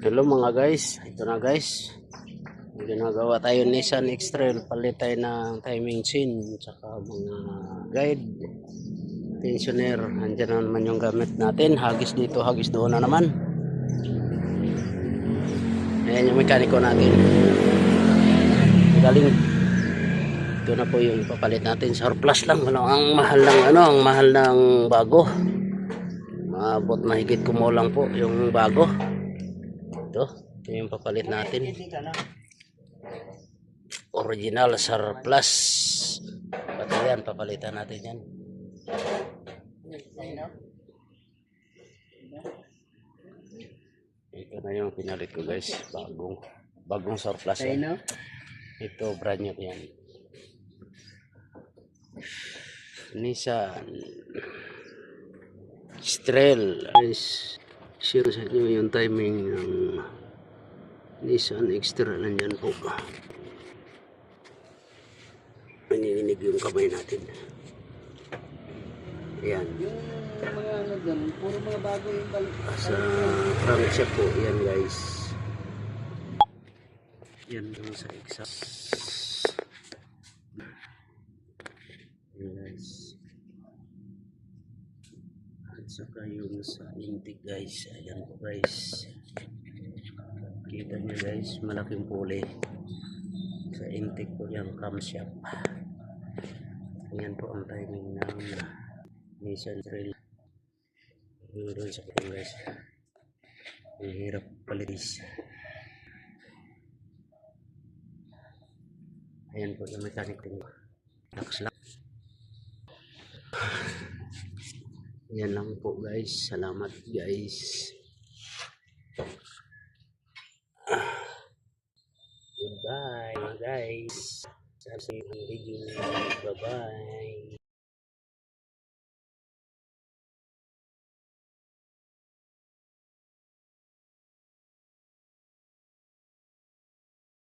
Hello mga guys, ito na guys. May ginagawa tayo Nissan X-Trail, palit tayo ng timing chain, tsaka mga guide, tensioner. Andiyan na naman yung gamit natin, hagis dito, hagis doon na naman. Ayan yung mekaniko natin. Galing. Ito na po yung papalit natin, surplus lang. Ang mahal ng ang mahal ng bago. Maabot mahigit kumulang po yung bago. Ito yung papalit natin. Original surplus. Pati yan, papalitan natin yan. Ito na yung pinalit ko guys. Bagong surplus yan. Ito brand new yan. Nissan X-Trail. Share sa inyo yung timing ng Nissan X-Trail. Nandyan po. Nanginginig yung kamay natin. Ayan. Yung mga ano dyan, puro mga bago yung Sa crankshaft po. Ayan guys. Yan doon sa exhaust. Ayan guys. At saka yung sa intake guys. Ayan po guys. Kita nyo guys, malaking puli. Sa intake po yung camshaft. Ayan po ang timing ng Nissan Trail. Doon sa po guys. Ang hirap palitis. Ayan po yung mechanic din. Lakas lang. Yan lang po guys. Salamat guys. Goodbye mga guys. Sa video. Bye bye.